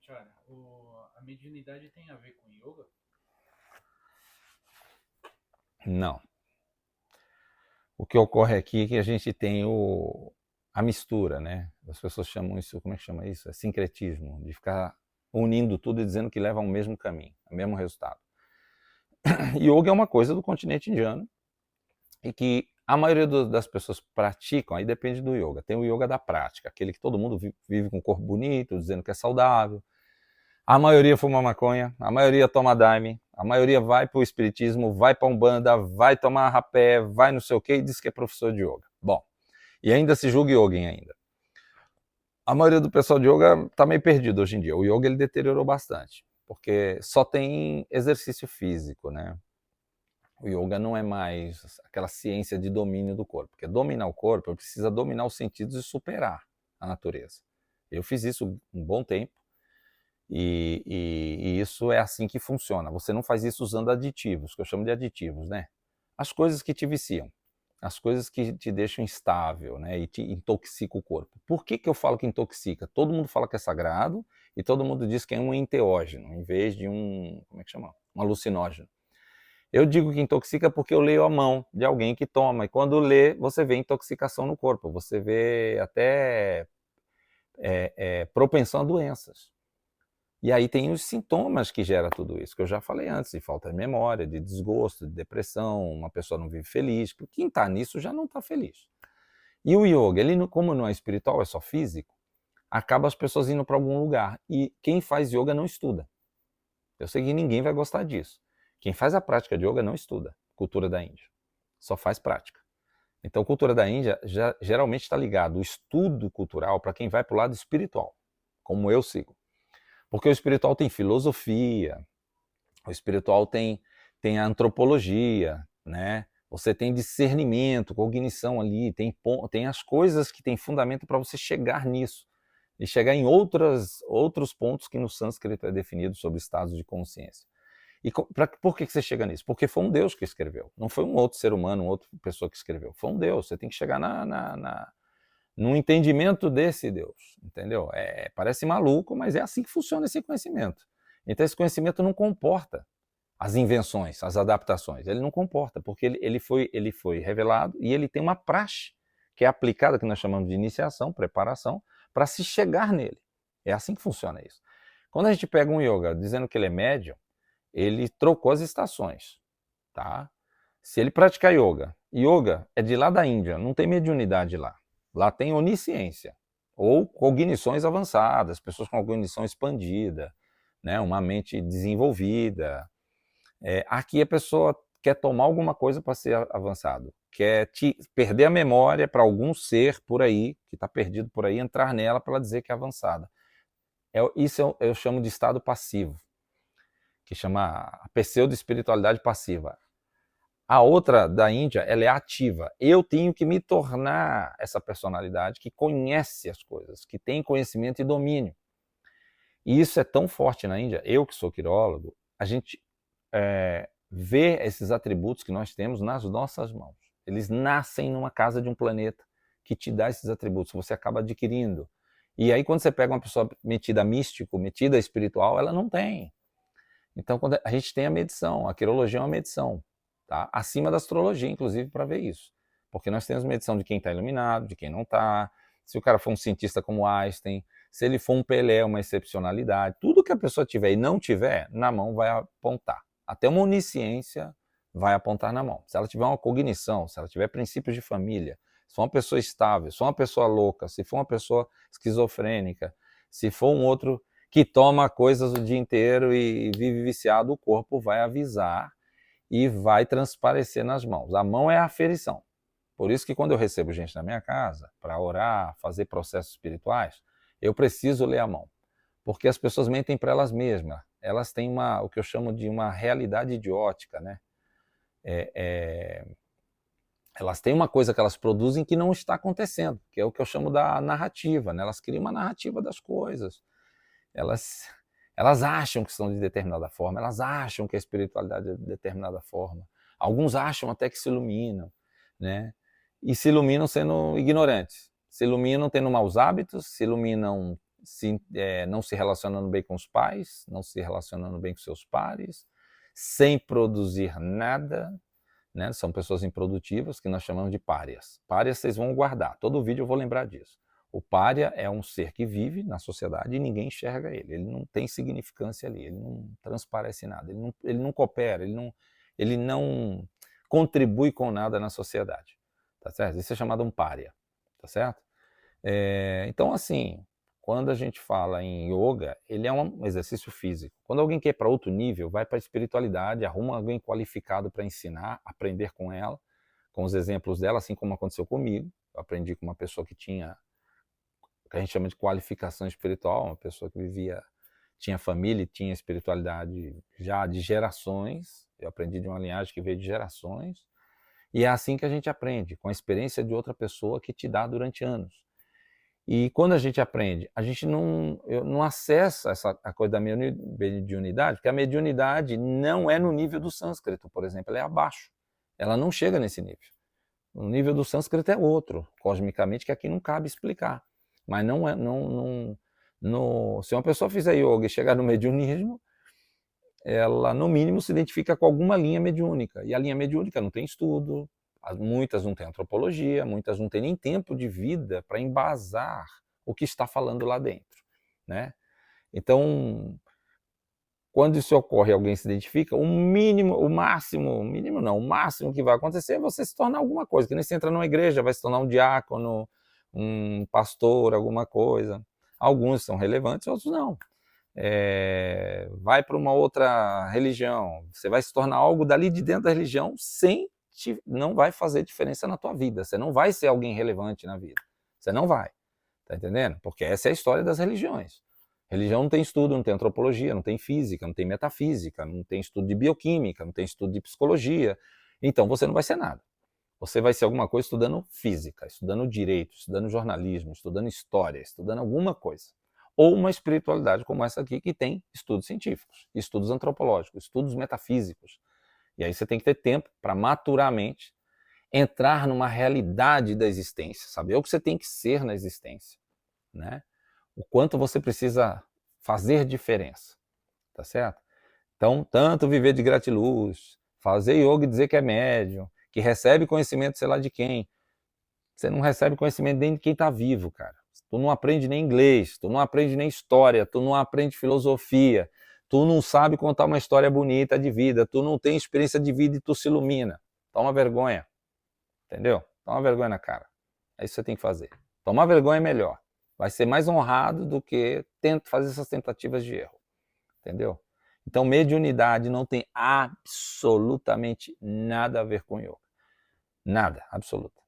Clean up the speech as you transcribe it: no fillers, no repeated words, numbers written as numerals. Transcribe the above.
Cara, a mediunidade tem a ver com yoga? Não. O que ocorre aqui é que a gente tem a mistura, né? As pessoas chamam isso, como é que chama isso? É sincretismo, de ficar unindo tudo e dizendo que leva ao mesmo caminho, ao mesmo resultado. Yoga é uma coisa do continente indiano e que a maioria das pessoas praticam, aí depende do yoga. Tem o yoga da prática, aquele que todo mundo vive com o corpo bonito, dizendo que é saudável. A maioria fuma maconha, a maioria toma daime, a maioria vai para o espiritismo, vai para umbanda, vai tomar rapé, vai não sei o que e diz que é professor de yoga. Bom, e ainda se julga yogin ainda. A maioria do pessoal de yoga está meio perdido hoje em dia. O yoga ele deteriorou bastante, porque só tem exercício físico, né? O yoga não é mais aquela ciência de domínio do corpo, porque dominar o corpo precisa dominar os sentidos e superar a natureza. Eu fiz isso um bom tempo, e isso é assim que funciona. Você não faz isso usando aditivos, que eu chamo de aditivos, né? As coisas que te viciam, as coisas que te deixam instável, né? E te intoxica o corpo. Por que eu falo que intoxica? Todo mundo fala que é sagrado e todo mundo diz que é um enteógeno, em vez de um, como é que chama? Um alucinógeno. Eu digo que intoxica porque eu leio a mão de alguém que toma, e quando lê, você vê intoxicação no corpo, você vê até propensão a doenças. E aí tem os sintomas que gera tudo isso, que eu já falei antes, de falta de memória, de desgosto, de depressão, uma pessoa não vive feliz, porque quem está nisso já não está feliz. E o yoga, ele como não é espiritual, é só físico, acaba as pessoas indo para algum lugar. E quem faz yoga não estuda. Eu sei que ninguém vai gostar disso. Quem faz a prática de yoga não estuda cultura da Índia, só faz prática. Então, cultura da Índia já, geralmente está ligado o estudo cultural para quem vai para o lado espiritual, como eu sigo. Porque o espiritual tem filosofia, o espiritual tem a antropologia, né? Você tem discernimento, cognição ali, tem as coisas que têm fundamento para você chegar nisso e chegar em outros pontos que no sânscrito é definido sobre estados de consciência. E por que você chega nisso? Porque foi um Deus que escreveu, não foi um outro ser humano, uma outra pessoa que escreveu, foi um Deus. Você tem que chegar no entendimento desse Deus, entendeu? Parece maluco, mas é assim que funciona esse conhecimento. Então esse conhecimento não comporta as invenções, as adaptações. Ele não comporta, porque ele foi revelado e ele tem uma praxe que é aplicada, que nós chamamos de iniciação, preparação, para se chegar nele. É assim que funciona isso. Quando a gente pega um yoga dizendo que ele é médium, ele trocou as estações, tá? Se ele praticar yoga é de lá da Índia, não tem mediunidade lá. Lá tem onisciência, ou cognições avançadas, pessoas com cognição expandida, né? Uma mente desenvolvida. Aqui a pessoa quer tomar alguma coisa para ser avançado, quer perder a memória para algum ser por aí, que está perdido por aí, entrar nela para ela dizer que é avançada. Isso eu chamo de estado passivo, que chama a pseudo-espiritualidade passiva. A outra da Índia, ela é ativa. Eu tenho que me tornar essa personalidade que conhece as coisas, que tem conhecimento e domínio. E isso é tão forte na Índia. Eu que sou quirólogo, a gente vê esses atributos que nós temos nas nossas mãos. Eles nascem numa casa de um planeta que te dá esses atributos, você acaba adquirindo. E aí quando você pega uma pessoa metida a místico, metida a espiritual, ela não tem. Então quando a gente tem a medição, a quirologia é uma medição, tá? Acima da astrologia, inclusive, para ver isso. Porque nós temos medição de quem está iluminado, de quem não está, se o cara for um cientista como Einstein, se ele for um Pelé, uma excepcionalidade, tudo que a pessoa tiver e não tiver, na mão vai apontar. Até uma onisciência vai apontar na mão. Se ela tiver uma cognição, se ela tiver princípios de família, se for uma pessoa estável, se for uma pessoa louca, se for uma pessoa esquizofrênica, se for um outro que toma coisas o dia inteiro e vive viciado, o corpo vai avisar e vai transparecer nas mãos. A mão é a aferição. Por isso que quando eu recebo gente na minha casa para orar, fazer processos espirituais, eu preciso ler a mão. Porque as pessoas mentem para elas mesmas. Elas têm o que eu chamo de uma realidade idiótica, né? Elas têm uma coisa que elas produzem que não está acontecendo, que é o que eu chamo da narrativa, né? Elas criam uma narrativa das coisas. Elas, elas acham que estão de determinada forma, elas acham que a espiritualidade é de determinada forma. Alguns acham até que se iluminam, né? E se iluminam sendo ignorantes. Se iluminam tendo maus hábitos, se iluminam não se relacionando bem com os pais, não se relacionando bem com seus pares, sem produzir nada, né? São pessoas improdutivas que nós chamamos de párias. Párias vocês vão guardar, todo vídeo eu vou lembrar disso. O pária é um ser que vive na sociedade e ninguém enxerga ele não tem significância ali, ele não transparece nada, ele não coopera, ele não contribui com nada na sociedade, tá certo? Isso é chamado um pária, tá certo? Então, assim, quando a gente fala em yoga, ele é um exercício físico. Quando alguém quer ir para outro nível, vai para a espiritualidade, arruma alguém qualificado para ensinar, aprender com ela, com os exemplos dela, assim como aconteceu comigo. Eu aprendi com uma pessoa que tinha, que a gente chama de qualificação espiritual, uma pessoa que tinha família e tinha espiritualidade já de gerações. Eu aprendi de uma linhagem que veio de gerações. E é assim que a gente aprende, com a experiência de outra pessoa que te dá durante anos. E quando a gente aprende, a gente não acessa a coisa da mediunidade, porque a mediunidade não é no nível do sânscrito, por exemplo, ela é abaixo. Ela não chega nesse nível. O nível do sânscrito é outro, cosmicamente, que aqui não cabe explicar. Mas não é, se uma pessoa fizer yoga e chegar no mediunismo, ela, no mínimo, se identifica com alguma linha mediúnica. E a linha mediúnica não tem estudo, muitas não têm antropologia, muitas não têm nem tempo de vida para embasar o que está falando lá dentro, né? Então, quando isso ocorre, alguém se identifica, o máximo que vai acontecer é você se tornar alguma coisa, que nem você entra numa igreja, vai se tornar um diácono, um pastor, alguma coisa. Alguns são relevantes, outros não. Vai para uma outra religião, você vai se tornar algo dali de dentro da religião não vai fazer diferença na tua vida, você não vai ser alguém relevante na vida, você não vai, tá entendendo? Porque essa é a história das religiões. Religião não tem estudo, não tem antropologia, não tem física, não tem metafísica, não tem estudo de bioquímica, não tem estudo de psicologia, então você não vai ser nada. Você vai ser alguma coisa estudando física, estudando direito, estudando jornalismo, estudando história, estudando alguma coisa. Ou uma espiritualidade como essa aqui, que tem estudos científicos, estudos antropológicos, estudos metafísicos. E aí você tem que ter tempo para maturamente entrar numa realidade da existência, saber o que você tem que ser na existência, né? O quanto você precisa fazer diferença, tá certo? Então, tanto viver de gratiluz, fazer yoga e dizer que é médium, que recebe conhecimento sei lá de quem, você não recebe conhecimento nem de quem está vivo, cara. Tu não aprende nem inglês, tu não aprende nem história, tu não aprende filosofia, tu não sabe contar uma história bonita de vida, tu não tem experiência de vida e tu se ilumina. Toma vergonha, entendeu? Toma vergonha na cara. É isso que você tem que fazer. Tomar vergonha é melhor. Vai ser mais honrado do que fazer essas tentativas de erro, entendeu? Então, mediunidade não tem absolutamente nada a ver com yoga. Nada, absoluto.